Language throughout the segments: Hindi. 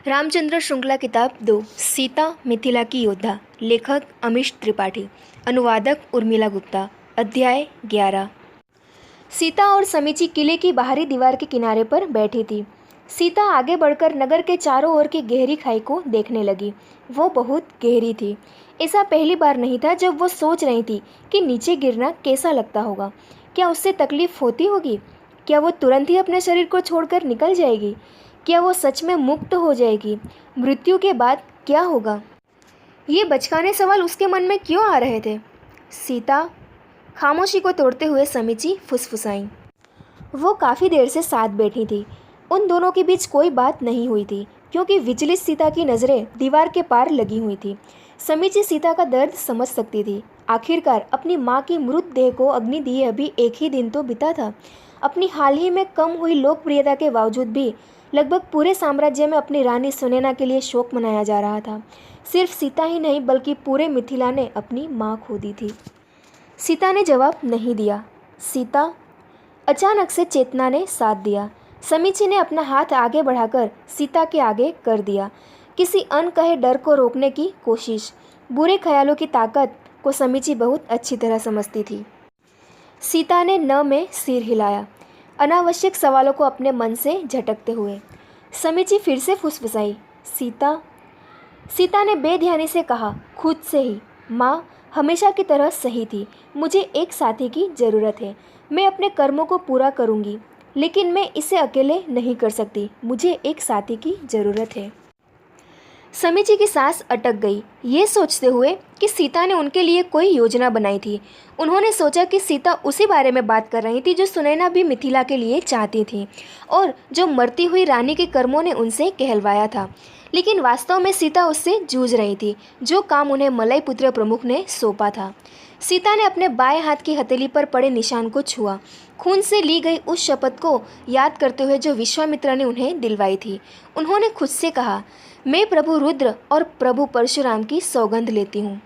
रामचंद्र श्रृंखला किताब 2 सीता मिथिला की योद्धा। लेखक अमीश त्रिपाठी। अनुवादक उर्मिला गुप्ता। अध्याय 11। सीता और समीची किले की बाहरी दीवार के किनारे पर बैठी थी। सीता आगे बढ़कर नगर के चारों ओर की गहरी खाई को देखने लगी। वो बहुत गहरी थी। ऐसा पहली बार नहीं था जब वो सोच रही थी कि नीचे गिरना कैसा लगता होगा। क्या उससे तकलीफ होती होगी? क्या वो तुरंत ही अपने शरीर को छोड़कर निकल जाएगी? क्या वो सच में मुक्त हो जाएगी? मृत्यु के बाद क्या होगा? ये बचकाने सवाल उसके मन में क्यों आ रहे थे? सीता, खामोशी को तोड़ते हुए समीची फुसफुसाई। वो काफ़ी देर से साथ बैठी थी। उन दोनों के बीच कोई बात नहीं हुई थी क्योंकि विचलित सीता की नज़रें दीवार के पार लगी हुई थी। समीची सीता का दर्द समझ सकती थी। आखिरकार अपनी माँ की मृत देह को अग्नि दिए अभी एक ही दिन तो बीता था। अपनी हाल ही में कम हुई लोकप्रियता के बावजूद भी लगभग पूरे साम्राज्य में अपनी रानी सुनैना के लिए शोक मनाया जा रहा था। सिर्फ सीता ही नहीं बल्कि पूरे मिथिला ने अपनी माँ खो दी थी। सीता ने जवाब नहीं दिया। सीता, अचानक से चेतना ने साथ दिया। समीची ने अपना हाथ आगे बढ़ाकर सीता के आगे कर दिया। किसी अनकहे डर को रोकने की कोशिश। बुरे ख्यालों की ताकत को समीची बहुत अच्छी तरह समझती थी। सीता ने न में सिर हिलाया, अनावश्यक सवालों को अपने मन से झटकते हुए। समीची फिर से फुसफुसाई। सीता। सीता ने बेध्यानी से कहा, खुद से ही, माँ हमेशा की तरह सही थी। मुझे एक साथी की ज़रूरत है। मैं अपने कर्मों को पूरा करूँगी, लेकिन मैं इसे अकेले नहीं कर सकती। मुझे एक साथी की ज़रूरत है। समीची की सांस अटक गई, ये सोचते हुए कि सीता ने उनके लिए कोई योजना बनाई थी। उन्होंने सोचा कि सीता उसी बारे में बात कर रही थी जो सुनैना भी मिथिला के लिए चाहती थी और जो मरती हुई रानी के कर्मों ने उनसे कहलवाया था। लेकिन वास्तव में सीता उससे जूझ रही थी, जो काम उन्हें मलयपुत्र प्रमुख ने सौंपा था। सीता ने अपने बाएं हाथ की हथेली पर पड़े निशान को छुआ, खून से ली गई उस शपथ को याद करते हुए जो विश्वामित्र ने उन्हें दिलवाई थी। उन्होंने खुद से कहा, मैं प्रभु रुद्र और प्रभु परशुराम की सौगंध लेती हूँ।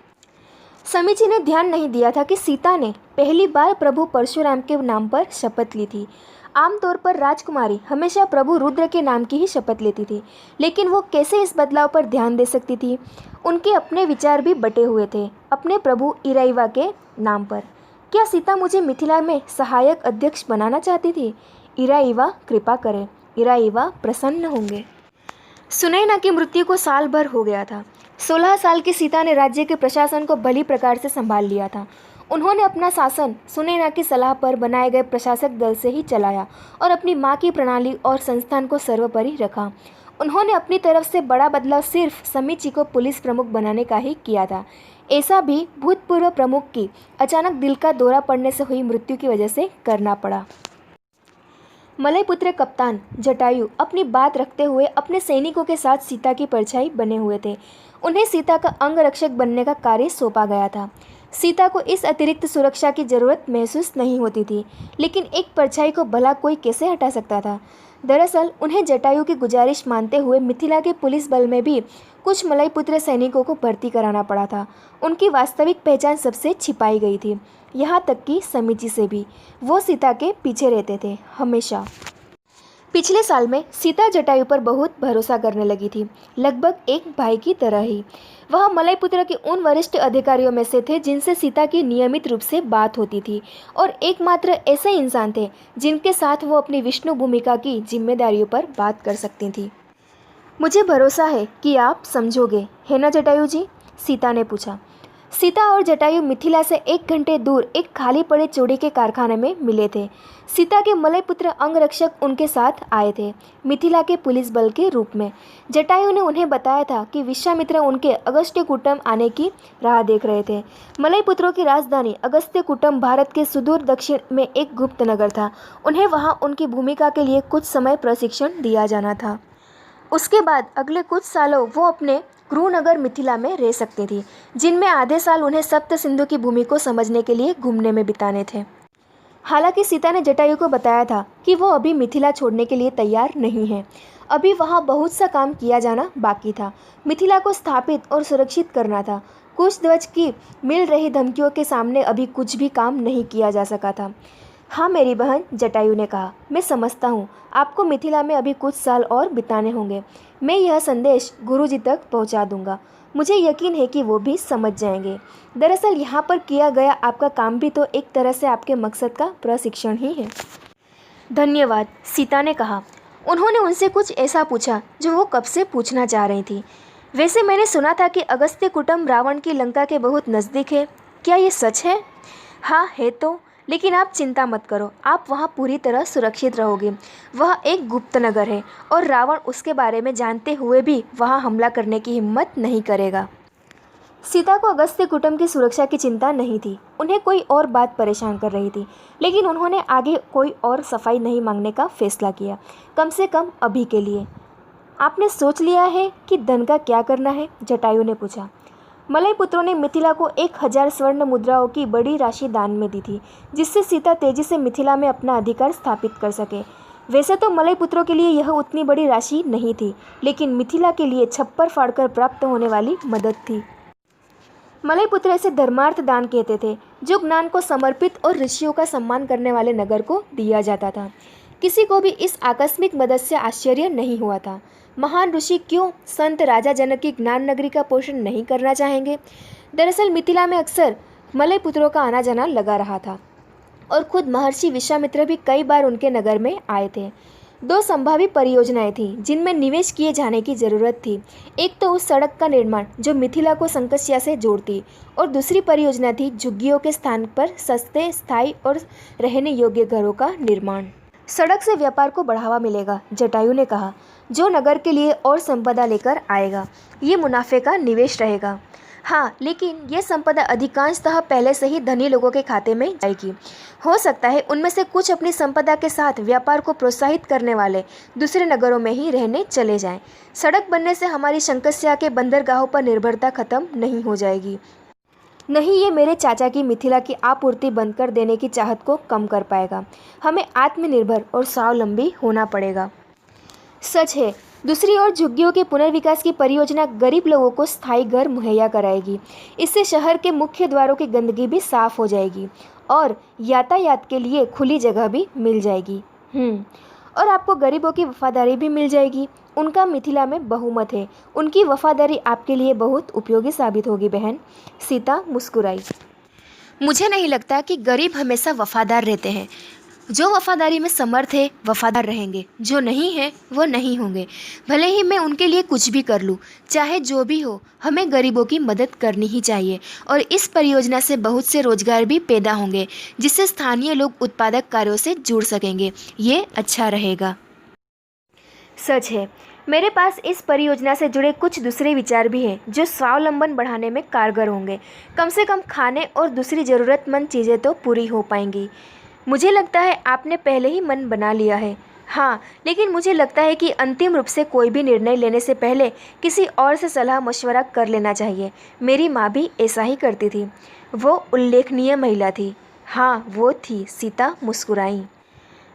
समीची ने ध्यान नहीं दिया था कि सीता ने पहली बार प्रभु परशुराम के नाम पर शपथ ली थी। आमतौर पर राजकुमारी हमेशा प्रभु रुद्र के नाम की ही शपथ लेती थी, लेकिन वो कैसे इस बदलाव पर ध्यान दे सकती थी? उनके अपने विचार भी बटे हुए थे अपने प्रभु इराइवा के नाम पर। क्या सीता मुझे मिथिला में सहायक अध्यक्ष बनाना चाहती थी? इराइवा कृपा करे, इराइवा प्रसन्न होंगे। सुनैना की मृत्यु को साल भर हो गया था। 16 साल की सीता ने राज्य के प्रशासन को भली प्रकार से संभाल लिया था। उन्होंने अपना शासन सुनैना की सलाह पर बनाए गए प्रशासक दल से ही चलाया और अपनी माँ की प्रणाली और संस्थान को सर्वोपरि रखा। उन्होंने अपनी तरफ से बड़ा बदलाव सिर्फ समीची को पुलिस प्रमुख बनाने का ही किया था। ऐसा भी भूतपूर्व प्रमुख की अचानक दिल का दौरा पड़ने से हुई मृत्यु की वजह से करना पड़ा। मलयपुत्र कप्तान जटायु अपनी बात रखते हुए अपने सैनिकों के साथ सीता की परछाई बने हुए थे। उन्हें सीता का अंगरक्षक बनने का कार्य सौंपा गया था। सीता को इस अतिरिक्त सुरक्षा की जरूरत महसूस नहीं होती थी, लेकिन एक परछाई को भला कोई कैसे हटा सकता था? दरअसल उन्हें जटायु की गुजारिश मानते हुए मिथिला के पुलिस बल में भी कुछ मलयपुत्र सैनिकों को भर्ती कराना पड़ा था। उनकी वास्तविक पहचान सबसे छिपाई गई थी, यहाँ तक कि समीची से भी। वो सीता के पीछे रहते थे हमेशा। पिछले साल में सीता जटायु पर बहुत भरोसा करने लगी थी, लगभग एक भाई की तरह ही। वह मलयपुत्र के उन वरिष्ठ अधिकारियों में से थे जिनसे सीता की नियमित रूप से बात होती थी और एकमात्र ऐसे इंसान थे जिनके साथ वो अपनी विष्णु भूमिका की जिम्मेदारियों पर बात कर सकती थी। मुझे भरोसा है कि आप समझोगे, है ना जटायु जी? सीता ने पूछा। सीता और जटायु मिथिला से 1 घंटे दूर एक खाली पड़े चूड़ी के कारखाने में मिले थे। सीता के मलयपुत्र अंगरक्षक उनके साथ आए थे, मिथिला के पुलिस बल के रूप में। जटायु ने उन्हें बताया था कि विश्वामित्र उनके अगस्त्यकूटम आने की राह देख रहे थे। मलयपुत्रों की राजधानी अगस्त्यकूटम भारत के सुदूर दक्षिण में एक गुप्त नगर था। उन्हें वहाँ उनकी भूमिका के लिए कुछ समय प्रशिक्षण दिया जाना था। उसके बाद अगले कुछ सालों वो अपने क्रूनगर मिथिला में रह सकती थी, जिनमें आधे साल उन्हें सप्त सिंधु की भूमि को समझने के लिए घूमने में बिताने थे। हालांकि सीता ने जटायु को बताया था कि वो अभी मिथिला छोड़ने के लिए तैयार नहीं है। अभी वहाँ बहुत सा काम किया जाना बाकी था। मिथिला को स्थापित और सुरक्षित करना था। कुश ध्वज की मिल रही धमकियों के सामने अभी कुछ भी काम नहीं किया जा सका था। हाँ मेरी बहन, जटायु ने कहा, मैं समझता हूँ आपको मिथिला में अभी कुछ साल और बिताने होंगे। मैं यह संदेश गुरुजी तक पहुंचा दूंगा। मुझे यकीन है कि वो भी समझ जाएंगे। दरअसल यहाँ पर किया गया आपका काम भी तो एक तरह से आपके मकसद का प्रशिक्षण ही है। धन्यवाद, सीता ने कहा। उन्होंने उनसे कुछ ऐसा पूछा जो वो कब से पूछना चाह रही थी। वैसे मैंने सुना था कि अगस्त्य कुटुंब रावण की लंका के बहुत नज़दीक है, क्या ये सच है? हाँ है तो, लेकिन आप चिंता मत करो, आप वहाँ पूरी तरह सुरक्षित रहोगे। वह एक गुप्त नगर है और रावण उसके बारे में जानते हुए भी वहाँ हमला करने की हिम्मत नहीं करेगा। सीता को अगस्त्य कुटुंब की सुरक्षा की चिंता नहीं थी, उन्हें कोई और बात परेशान कर रही थी, लेकिन उन्होंने आगे कोई और सफाई नहीं मांगने का फैसला किया, कम से कम अभी के लिए। आपने सोच लिया है कि धन का क्या करना है? जटायु ने पूछा। मलय पुत्रों ने मिथिला को 1000 स्वर्ण मुद्राओं की बड़ी राशि दान में दी थी, जिससे सीता तेजी से मिथिला में अपना अधिकार स्थापित कर सके। वैसे तो मलय पुत्रों के लिए यह उतनी बड़ी राशि नहीं थी, लेकिन मिथिला के लिए छप्पर फाड़कर प्राप्त होने वाली मदद थी। मलय पुत्र इसे धर्मार्थ दान कहते थे, जो ज्ञान को समर्पित और ऋषियों का सम्मान करने वाले नगर को दिया जाता था। किसी को भी इस आकस्मिक मदद से आश्चर्य नहीं हुआ था। महान ऋषि क्यों संत राजा जनक की ज्ञान नगरी का पोषण नहीं करना चाहेंगे? दरअसल मिथिला में अक्सर मलय पुत्रों का आना जाना लगा रहा था और खुद महर्षि विश्वामित्र भी कई बार उनके नगर में आए थे। 2 संभावित परियोजनाएं थीं जिनमें निवेश किए जाने की ज़रूरत थी। एक तो उस सड़क का निर्माण जो मिथिला को संकस्या से जोड़ती, और दूसरी परियोजना थी झुग्गियों के स्थान पर सस्ते, स्थायी और रहने योग्य घरों का निर्माण। सड़क से व्यापार को बढ़ावा मिलेगा, जटायु ने कहा, जो नगर के लिए और संपदा लेकर आएगा। ये मुनाफे का निवेश रहेगा। हाँ, लेकिन ये संपदा अधिकांशतः पहले से ही धनी लोगों के खाते में जाएगी। हो सकता है उनमें से कुछ अपनी संपदा के साथ व्यापार को प्रोत्साहित करने वाले दूसरे नगरों में ही रहने चले जाएं। सड़क बनने से हमारी शंकस्या के बंदरगाहों पर निर्भरता खत्म नहीं हो जाएगी। नहीं, ये मेरे चाचा की मिथिला की आपूर्ति बंद कर देने की चाहत को कम कर पाएगा। हमें आत्मनिर्भर और स्वावलंबी होना पड़ेगा। सच है। दूसरी ओर झुग्गियों के पुनर्विकास की परियोजना गरीब लोगों को स्थायी घर मुहैया कराएगी। इससे शहर के मुख्य द्वारों की गंदगी भी साफ हो जाएगी और यातायात के लिए खुली जगह भी मिल जाएगी। और आपको गरीबों की वफादारी भी मिल जाएगी। उनका मिथिला में बहुमत है। उनकी वफादारी आपके लिए बहुत उपयोगी साबित होगी बहन। सीता मुस्कुराई। मुझे नहीं लगता कि गरीब हमेशा वफादार रहते हैं। जो वफादारी में समर्थ है वफादार रहेंगे, जो नहीं है वो नहीं होंगे। भले ही मैं उनके लिए कुछ भी कर लूँ, चाहे जो भी हो, हमें गरीबों की मदद करनी ही चाहिए। और इस परियोजना से बहुत से रोजगार भी पैदा होंगे, जिससे स्थानीय लोग उत्पादक कार्यों से जुड़ सकेंगे। ये अच्छा रहेगा। सच है, मेरे पास इस परियोजना से जुड़े कुछ दूसरे विचार भी हैं जो स्वावलंबन बढ़ाने में कारगर होंगे। कम से कम खाने और दूसरी ज़रूरतमंद चीज़ें तो पूरी हो पाएंगी। मुझे लगता है आपने पहले ही मन बना लिया है। हाँ, लेकिन मुझे लगता है कि अंतिम रूप से कोई भी निर्णय लेने से पहले किसी और से सलाह मशवरा कर लेना चाहिए। मेरी माँ भी ऐसा ही करती थी। वो उल्लेखनीय महिला थी। हाँ, वो थी। सीता मुस्कुराई।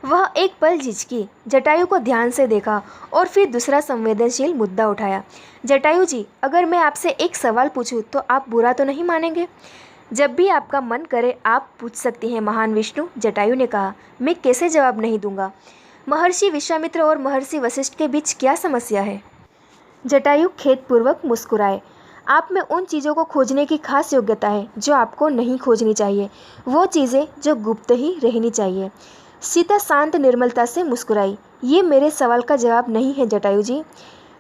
वह एक पल झिझकी, जटायु को ध्यान से देखा और फिर दूसरा संवेदनशील मुद्दा उठाया। जटायु जी, अगर मैं आपसे एक सवाल पूछूं तो आप बुरा तो नहीं मानेंगे? जब भी आपका मन करे आप पूछ सकती हैं महान विष्णु, जटायु ने कहा। मैं कैसे जवाब नहीं दूंगा? महर्षि विश्वामित्र और महर्षि वशिष्ठ के बीच क्या समस्या है? जटायु खेदपूर्वक मुस्कुराए। आप में उन चीज़ों को खोजने की खास योग्यता है जो आपको नहीं खोजनी चाहिए, वो चीज़ें जो गुप्त ही रहनी चाहिए। सीता शांत निर्मलता से मुस्कुराई। ये मेरे सवाल का जवाब नहीं है जटायु जी।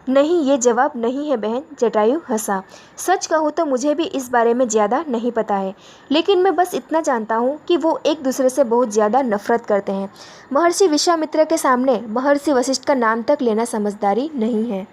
नहीं, ये जवाब नहीं है बहन, जटायु हंसा। सच कहूँ तो मुझे भी इस बारे में ज़्यादा नहीं पता है, लेकिन मैं बस इतना जानता हूँ कि वो एक दूसरे से बहुत ज़्यादा नफरत करते हैं। महर्षि विश्वामित्र के सामने महर्षि वशिष्ठ का नाम तक लेना समझदारी नहीं है।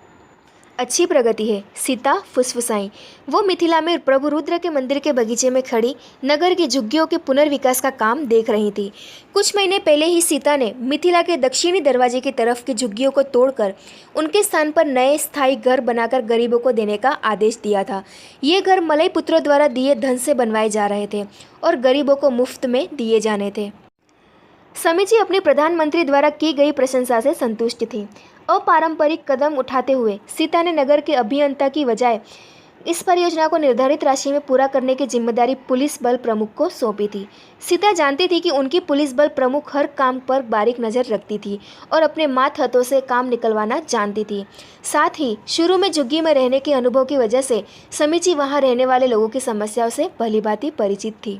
अच्छी प्रगति है, सीता फुसफुसाई। वो मिथिला में प्रभु रुद्र के मंदिर के बगीचे में खड़ी नगर की झुग्गियों के पुनर्विकास का काम देख रही थी। कुछ महीने पहले ही सीता ने मिथिला के दक्षिणी दरवाजे की तरफ की झुग्गियों को तोड़कर उनके स्थान पर नए स्थायी घर बनाकर गरीबों को देने का आदेश दिया था। ये घर मलय पुत्रों द्वारा दिए धन से बनवाए जा रहे थे और गरीबों को मुफ्त में दिए जाने थे। समीची अपने प्रधानमंत्री द्वारा की गई प्रशंसा से संतुष्ट थी। अपारंपरिक कदम उठाते हुए सीता ने नगर के अभियंता की बजाय इस परियोजना को निर्धारित राशि में पूरा करने की जिम्मेदारी पुलिस बल प्रमुख को सौंपी थी। सीता जानती थी कि उनकी पुलिस बल प्रमुख हर काम पर बारीक नज़र रखती थी और अपने माथ हाथों से काम निकलवाना जानती थी। साथ ही शुरू में झुग्गी में रहने के अनुभव की वजह से समीची वहां रहने वाले लोगों की समस्याओं से भलीभांति परिचित थी।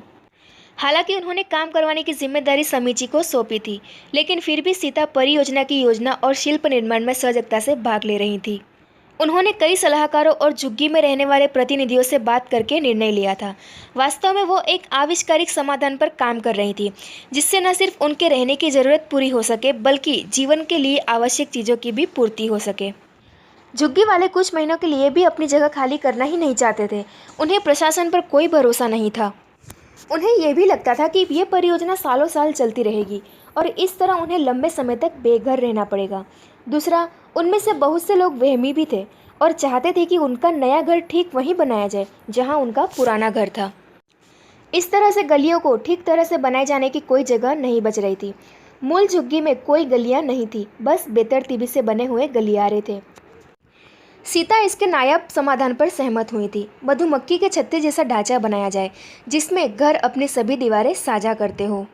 हालांकि उन्होंने काम करवाने की जिम्मेदारी समीची को सौंपी थी, लेकिन फिर भी सीता परियोजना की योजना और शिल्प निर्माण में सजगता से भाग ले रही थी। उन्होंने कई सलाहकारों और झुग्गी में रहने वाले प्रतिनिधियों से बात करके निर्णय लिया था। वास्तव में वो एक आविष्कारिक समाधान पर काम कर रही थी, जिससे न सिर्फ उनके रहने की ज़रूरत पूरी हो सके, बल्कि जीवन के लिए आवश्यक चीज़ों की भी पूर्ति हो सके। झुग्गी वाले कुछ महीनों के लिए भी अपनी जगह खाली करना ही नहीं चाहते थे। उन्हें प्रशासन पर कोई भरोसा नहीं था। उन्हें यह भी लगता था कि ये परियोजना सालों साल चलती रहेगी और इस तरह उन्हें लंबे समय तक बेघर रहना पड़ेगा। दूसरा, उनमें से बहुत से लोग वहमी भी थे और चाहते थे कि उनका नया घर ठीक वहीं बनाया जाए जहां उनका पुराना घर था। इस तरह से गलियों को ठीक तरह से बनाए जाने की कोई जगह नहीं बच रही थी। मूल झुग्गी में कोई गलियां नहीं थी, बस बेतरतीबी से बने हुए गलियारे थे। सीता इसके नायाब समाधान पर सहमत हुई थी। मधुमक्खी के छत्ते जैसा ढांचा बनाया जाए जिसमें घर अपनी सभी दीवारें साझा करते हो।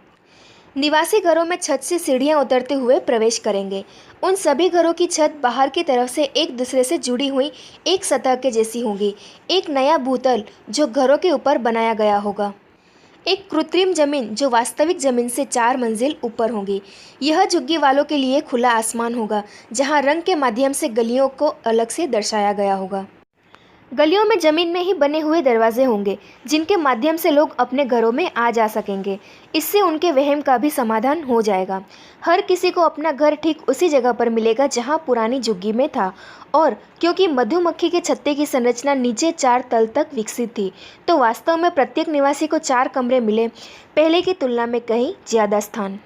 निवासी घरों में छत से सीढ़ियां उतरते हुए प्रवेश करेंगे। उन सभी घरों की छत बाहर की तरफ से एक दूसरे से जुड़ी हुई एक सतह के जैसी होंगी। एक नया भूतल जो घरों के ऊपर बनाया गया होगा। एक कृत्रिम जमीन जो वास्तविक जमीन से 4 मंजिल ऊपर होगी। यह झुग्गी वालों के लिए खुला आसमान होगा, जहां रंग के माध्यम से गलियों को अलग से दर्शाया गया होगा। गलियों में जमीन में ही बने हुए दरवाजे होंगे, जिनके माध्यम से लोग अपने घरों में आ जा सकेंगे। इससे उनके वहम का भी समाधान हो जाएगा। हर किसी को अपना घर ठीक उसी जगह पर मिलेगा जहां पुरानी झुग्गी में था। और क्योंकि मधुमक्खी के छत्ते की संरचना नीचे 4 तल तक विकसित थी, तो वास्तव में प्रत्येक निवासी को 4 कमरे मिले, पहले की तुलना में कहीं ज़्यादा स्थान।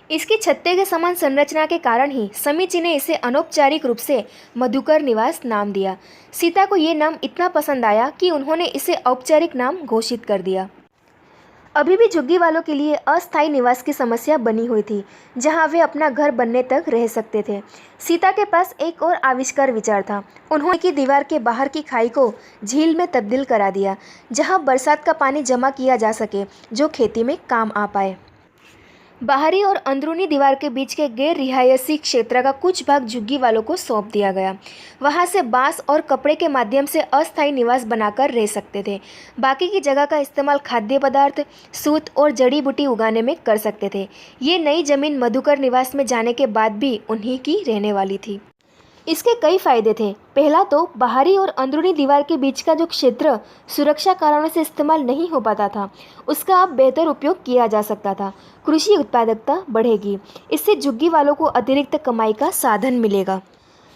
इसकी छत्ते के समान संरचना के कारण ही समीची ने इसे अनौपचारिक रूप से मधुकर निवास नाम दिया। सीता को ये नाम इतना पसंद आया कि उन्होंने इसे औपचारिक नाम घोषित कर दिया। अभी भी झुग्गी वालों के लिए अस्थायी निवास की समस्या बनी हुई थी, जहां वे अपना घर बनने तक रह सकते थे। सीता के पास एक और आविष्कार विचार था। उन्होंने की दीवार के बाहर की खाई को झील में तब्दील करा दिया, जहां बरसात का पानी जमा किया जा सके, जो खेती में काम आ पाए। बाहरी और अंदरूनी दीवार के बीच के गैर रिहायशी क्षेत्र का कुछ भाग झुग्गी वालों को सौंप दिया गया। वहां से बांस और कपड़े के माध्यम से अस्थायी निवास बनाकर रह सकते थे। बाकी की जगह का इस्तेमाल खाद्य पदार्थ, सूत और जड़ी बूटी उगाने में कर सकते थे। ये नई जमीन मधुकर निवास में जाने के बाद भी उन्हीं की रहने वाली थी। इसके कई फायदे थे। पहला तो बाहरी और अंदरूनी दीवार के बीच का जो क्षेत्र सुरक्षा कारणों से इस्तेमाल नहीं हो पाता था, उसका अब बेहतर उपयोग किया जा सकता था। कृषि उत्पादकता बढ़ेगी। इससे झुग्गी वालों को अतिरिक्त कमाई का साधन मिलेगा।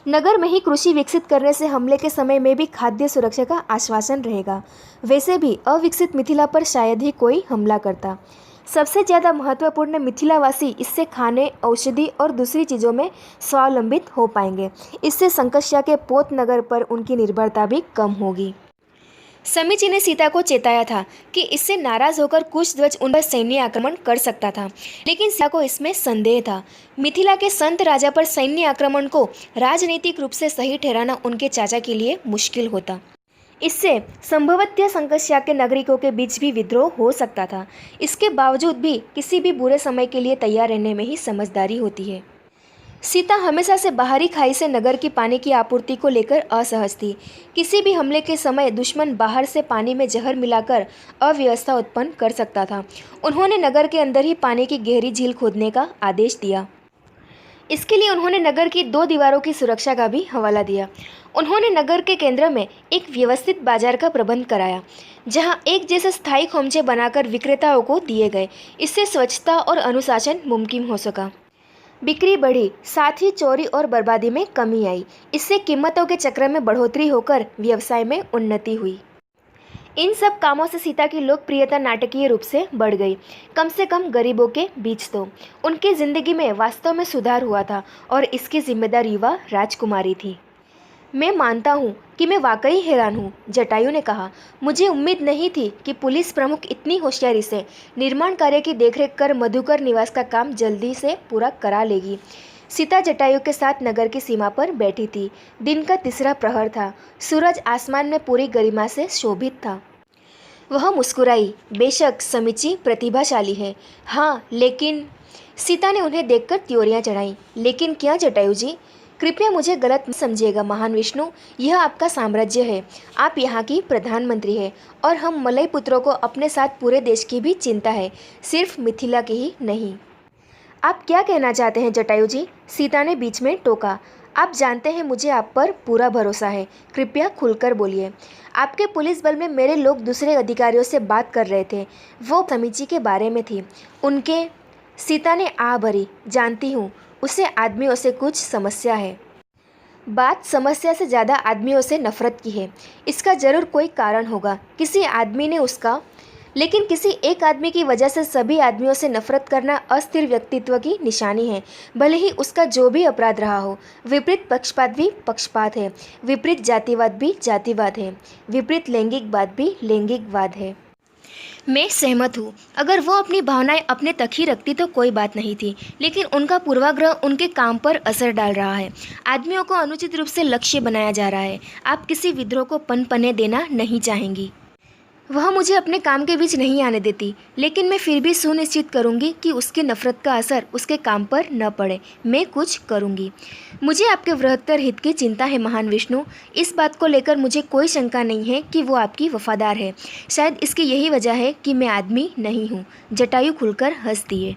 नगर में ही कृषि विकसित करने से हमले के समय में भी खाद्य सुरक्षा का आश्वासन रहेगा। वैसे भी अविकसित मिथिला पर शायद ही कोई हमला करता। सबसे ज़्यादा महत्वपूर्ण, मिथिलावासी इससे खाने, औषधि और दूसरी चीज़ों में स्वावलंबित हो पाएंगे। इससे संकष्या के पोत नगर पर उनकी निर्भरता भी कम होगी। समीची ने सीता को चेताया था कि इससे नाराज होकर कुशध्वज उन पर सैन्य आक्रमण कर सकता था, लेकिन सीता को इसमें संदेह था। मिथिला के संत राजा पर सैन्य आक्रमण को राजनीतिक रूप से सही ठहराना उनके चाचा के लिए मुश्किल होता। इससे संभवतः संकष्या के नागरिकों के बीच भी विद्रोह हो सकता था। इसके बावजूद भी किसी भी बुरे समय के लिए तैयार रहने में ही समझदारी होती है। सीता हमेशा से बाहरी खाई से नगर की पानी की आपूर्ति को लेकर असहज थी। किसी भी हमले के समय दुश्मन बाहर से पानी में जहर मिलाकर अव्यवस्था उत्पन्न कर सकता था। उन्होंने नगर के अंदर ही पानी की गहरी झील खोदने का आदेश दिया। इसके लिए उन्होंने नगर की 2 दीवारों की सुरक्षा का भी हवाला दिया। उन्होंने नगर के केंद्र में एक व्यवस्थित बाजार का प्रबंध कराया, जहां एक जैसे स्थायी खोमचे बनाकर विक्रेताओं को दिए गए। इससे स्वच्छता और अनुशासन मुमकिन हो सका। बिक्री बढ़ी, साथ ही चोरी और बर्बादी में कमी आई। इससे कीमतों के चक्र में बढ़ोतरी होकर व्यवसाय में उन्नति हुई। इन सब कामों से सीता की लोकप्रियता नाटकीय रूप से बढ़ गई। कम से कम गरीबों के बीच तो उनकी जिंदगी में वास्तव में सुधार हुआ था और इसकी जिम्मेदार युवा राजकुमारी थी। मैं मानता हूँ कि मैं वाकई हैरान हूँ, जटायु ने कहा। मुझे उम्मीद नहीं थी कि पुलिस प्रमुख इतनी होशियारी से निर्माण कार्य की देखरेख कर मधुकर निवास का काम जल्दी से पूरा करा लेगी। सीता जटायु के साथ नगर की सीमा पर बैठी थी। दिन का तीसरा प्रहर था। सूरज आसमान में पूरी गरिमा से शोभित था। वह मुस्कुराई। बेशक समीची प्रतिभाशाली है। हाँ, लेकिन सीता ने उन्हें देखकर त्योरियां चढ़ाईं। लेकिन क्या जटायु जी? कृपया मुझे गलत मत समझिएगा महान विष्णु, यह आपका साम्राज्य है। आप यहाँ की प्रधानमंत्री हैं और हम मलय पुत्रों को अपने साथ पूरे देश की भी चिंता है, सिर्फ मिथिला की ही नहीं। आप क्या कहना चाहते हैं जटायु जी? सीता ने बीच में टोका। आप जानते हैं मुझे आप पर पूरा भरोसा है। कृपया खुलकर बोलिए। आपके पुलिस बल में मेरे लोग दूसरे अधिकारियों से बात कर रहे थे। वो समीची के बारे में थी। उनके सीता ने आह भरी। जानती हूँ, उसे आदमियों से कुछ समस्या है। बात समस्या से ज़्यादा आदमियों से नफरत की है। इसका जरूर कोई कारण होगा। किसी आदमी ने उसका लेकिन किसी एक आदमी की वजह से सभी आदमियों से नफरत करना अस्थिर व्यक्तित्व की निशानी है, भले ही उसका जो भी अपराध रहा हो। विपरीत पक्षपात भी पक्षपात है, विपरीत जातिवाद भी जातिवाद है, विपरीत लैंगिकवाद भी लैंगिकवाद है। मैं सहमत हूँ। अगर वो अपनी भावनाएं अपने तक ही रखती तो कोई बात नहीं थी, लेकिन उनका पूर्वाग्रह उनके काम पर असर डाल रहा है। आदमियों को अनुचित रूप से लक्ष्य बनाया जा रहा है। आप किसी विद्रोह को पनपने देना नहीं चाहेंगी। वह मुझे अपने काम के बीच नहीं आने देती, लेकिन मैं फिर भी सुनिश्चित करूंगी कि उसकी नफरत का असर उसके काम पर न पड़े। मैं कुछ करूंगी। मुझे आपके बृहत्तर हित की चिंता है महान विष्णु। इस बात को लेकर मुझे कोई शंका नहीं है कि वो आपकी वफादार है। शायद इसकी यही वजह है कि मैं आदमी नहीं हूँ। जटायु खुलकर हंस दिए।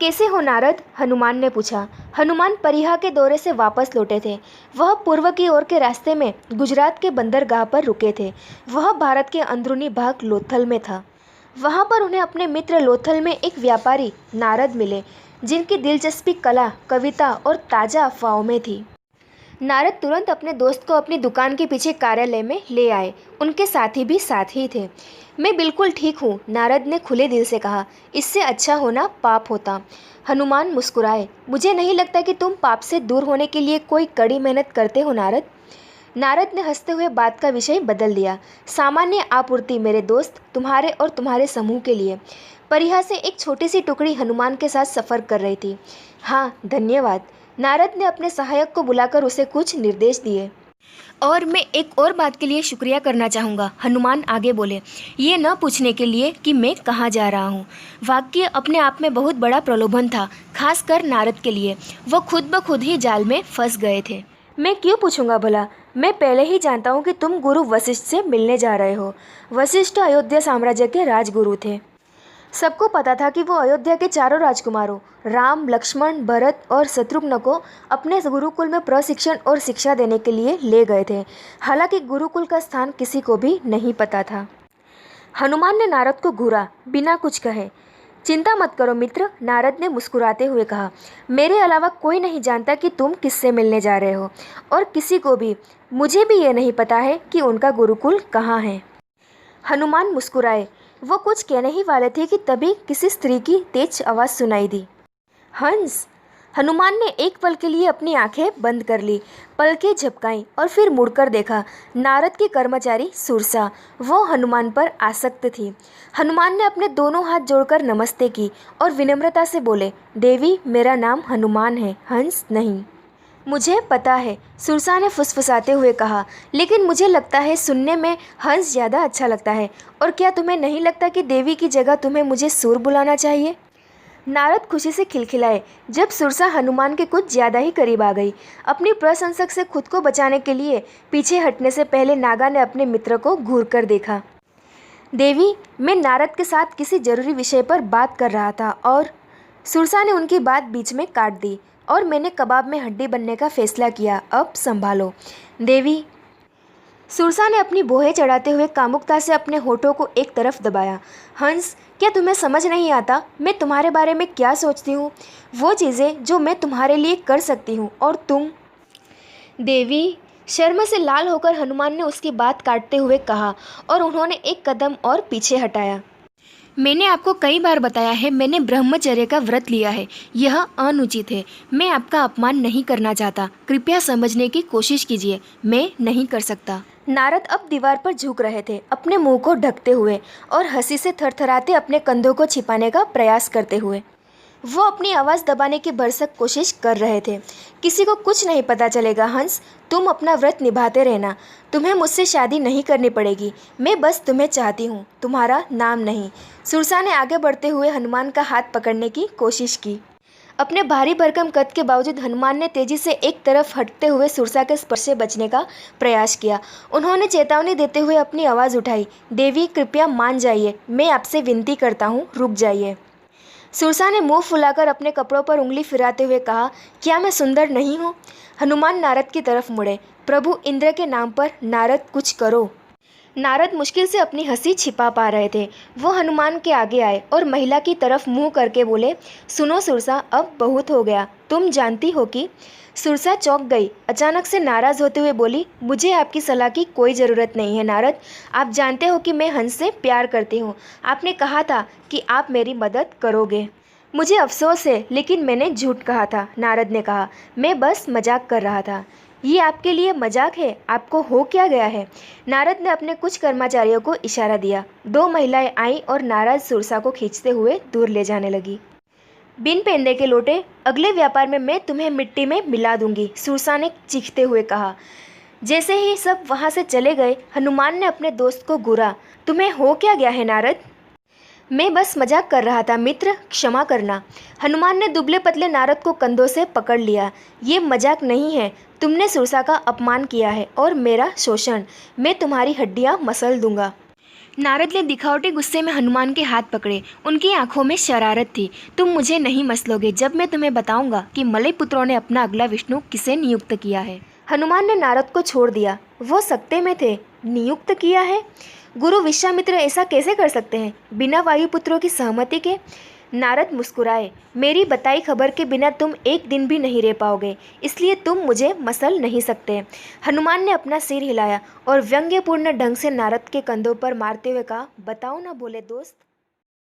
कैसे हो नारद? हनुमान ने पूछा। हनुमान परिहा के दौरे से वापस लौटे थे। वह पूर्व की ओर के रास्ते में गुजरात के बंदरगाह पर रुके थे। वह भारत के अंदरूनी भाग लोथल में था। वहाँ पर उन्हें अपने मित्र लोथल में एक व्यापारी नारद मिले, जिनकी दिलचस्पी कला, कविता और ताज़ा अफवाहों में थी। नारद तुरंत अपने दोस्त को अपनी दुकान के पीछे कार्यालय में ले आए। उनके साथी भी साथ ही थे। मैं बिल्कुल ठीक हूँ, नारद ने खुले दिल से कहा। इससे अच्छा होना पाप होता। हनुमान मुस्कुराए। मुझे नहीं लगता कि तुम पाप से दूर होने के लिए कोई कड़ी मेहनत करते हो नारद। नारद ने हंसते हुए बात का विषय बदल दिया। सामान्य आपूर्ति मेरे दोस्त, तुम्हारे और तुम्हारे समूह के लिए। परिहा से एक छोटी सी टुकड़ी हनुमान के साथ सफ़र कर रही थी। हाँ, धन्यवाद। नारद ने अपने सहायक को बुलाकर उसे कुछ निर्देश दिए। और मैं एक और बात के लिए शुक्रिया करना चाहूँगा, हनुमान आगे बोले। ये न पूछने के लिए कि मैं कहाँ जा रहा हूँ। वाक्य अपने आप में बहुत बड़ा प्रलोभन था, खासकर नारद के लिए। वो खुद ब खुद ही जाल में फंस गए थे। मैं क्यों पूछूंगा भला? मैं पहले ही जानता हूँ कि तुम गुरु वशिष्ठ से मिलने जा रहे हो। वशिष्ठ अयोध्या साम्राज्य के राजगुरु थे। सबको पता था कि वो अयोध्या के चारों राजकुमारों राम, लक्ष्मण, भरत और शत्रुघ्न को अपने गुरुकुल में प्रशिक्षण और शिक्षा देने के लिए ले गए थे। हालांकि गुरुकुल का स्थान किसी को भी नहीं पता था। हनुमान ने नारद को घूरा, बिना कुछ कहे। चिंता मत करो मित्र, नारद ने मुस्कुराते हुए कहा। मेरे अलावा कोई नहीं जानता कि तुम किससे मिलने जा रहे हो, और किसी को भी, मुझे भी ये नहीं पता है कि उनका गुरुकुल कहाँ है। हनुमान मुस्कुराए। वो कुछ कहने ही वाले थे कि तभी किसी स्त्री की तेज आवाज़ सुनाई दी। हंस! हनुमान ने एक पल के लिए अपनी आंखें बंद कर ली, पलकें झपकाईं और फिर मुड़कर देखा। नारद की कर्मचारी सुरसा, वो हनुमान पर आसक्त थी। हनुमान ने अपने दोनों हाथ जोड़कर नमस्ते की और विनम्रता से बोले, देवी, मेरा नाम हनुमान है, हंस नहीं। मुझे पता है, सुरसा ने फुसफुसाते हुए कहा, लेकिन मुझे लगता है सुनने में हंस ज़्यादा अच्छा लगता है। और क्या तुम्हें नहीं लगता कि देवी की जगह तुम्हें मुझे सूर बुलाना चाहिए? नारद खुशी से खिलखिलाए जब सुरसा हनुमान के कुछ ज़्यादा ही करीब आ गई। अपनी प्रशंसक से खुद को बचाने के लिए पीछे हटने से पहले नागा ने अपने मित्र को घूर कर देखा। देवी, मैं नारद के साथ किसी जरूरी विषय पर बात कर रहा था और सुरसा ने उनकी बात बीच में काट दी। और मैंने कबाब में हड्डी बनने का फैसला किया। अब संभालो। देवी, सुरसा ने अपनी बोहें चढ़ाते हुए कामुकता से अपने होठों को एक तरफ दबाया। हंस, क्या तुम्हें समझ नहीं आता मैं तुम्हारे बारे में क्या सोचती हूँ? वो चीज़ें जो मैं तुम्हारे लिए कर सकती हूँ, और तुम? देवी, शर्म से लाल होकर हनुमान ने उसकी बात काटते हुए कहा, और उन्होंने एक कदम और पीछे हटाया। मैंने आपको कई बार बताया है, मैंने ब्रह्मचर्य का व्रत लिया है। यह अनुचित है। मैं आपका अपमान नहीं करना चाहता। कृपया समझने की कोशिश कीजिए। मैं नहीं कर सकता। नारद अब दीवार पर झुक रहे थे, अपने मुंह को ढकते हुए और हंसी से थरथराते अपने कंधों को छिपाने का प्रयास करते हुए। वो अपनी आवाज़ दबाने की भरसक कोशिश कर रहे थे। किसी को कुछ नहीं पता चलेगा हंस, तुम अपना व्रत निभाते रहना। तुम्हें मुझसे शादी नहीं करनी पड़ेगी, मैं बस तुम्हें चाहती हूँ, तुम्हारा नाम नहीं। सुरसा ने आगे बढ़ते हुए हनुमान का हाथ पकड़ने की कोशिश की। अपने भारी भरकम कद के बावजूद हनुमान ने तेजी से एक तरफ हटते हुए सुरसा के स्पर्श से बचने का प्रयास किया। उन्होंने चेतावनी देते हुए अपनी आवाज़ उठाई, देवी कृपया मान जाइए, मैं आपसे विनती करता हूँ, रुक जाइए। सुरसा ने मुंह फुलाकर अपने कपड़ों पर उंगली फिराते हुए कहा, क्या मैं सुंदर नहीं हूँ? हनुमान नारद की तरफ मुड़े। प्रभु इंद्र के नाम पर नारद कुछ करो। नारद मुश्किल से अपनी हंसी छिपा पा रहे थे। वो हनुमान के आगे आए और महिला की तरफ मुंह करके बोले, सुनो सुरसा, अब बहुत हो गया, तुम जानती हो कि। सुरसा चौंक गई। अचानक से नाराज़ होते हुए बोली, मुझे आपकी सलाह की कोई ज़रूरत नहीं है नारद। आप जानते हो कि मैं हंस से प्यार करती हूँ। आपने कहा था कि आप मेरी मदद करोगे। मुझे अफसोस है, लेकिन मैंने झूठ कहा था, नारद ने कहा। मैं बस मजाक कर रहा था। ये आपके लिए मजाक है? आपको हो क्या गया है? नारद ने अपने कुछ कर्मचारियों को इशारा दिया। दो महिलाएं आईं और नाराज सुरसा को खींचते हुए दूर ले जाने लगी। बिन पेंदे के लोटे, अगले व्यापार में मैं तुम्हें मिट्टी में मिला दूंगी, सुरसा ने चीखते हुए कहा। जैसे ही सब वहां से चले गए, हनुमान ने अपने दोस्त को घूरा। तुम्हें हो क्या गया है नारद? मैं बस मजाक कर रहा था मित्र, क्षमा करना। हनुमान ने दुबले पतले नारद को कंधों से पकड़ लिया। ये मजाक नहीं है, तुमने सुरसा का अपमान किया है और मेरा शोषण। मैं तुम्हारी हड्डियां मसल दूंगा। नारद ने दिखावटी गुस्से में हनुमान के हाथ पकड़े। उनकी आंखों में शरारत थी। तुम मुझे नहीं मसलोगे जब मैं तुम्हें बताऊंगा कि मलय पुत्रों ने अपना अगला विष्णु किसे नियुक्त किया है। हनुमान ने नारद को छोड़ दिया। वो सकते में थे। नियुक्त किया है? गुरु विश्वामित्र ऐसा कैसे कर सकते हैं बिना वायुपुत्रों की सहमति के? नारद मुस्कुराए। मेरी बताई खबर के बिना तुम एक दिन भी नहीं रह पाओगे, इसलिए तुम मुझे मसल नहीं सकते। हनुमान ने अपना सिर हिलाया और व्यंग्यपूर्ण ढंग से नारद के कंधों पर मारते हुए कहा, बताओ ना बोले दोस्त।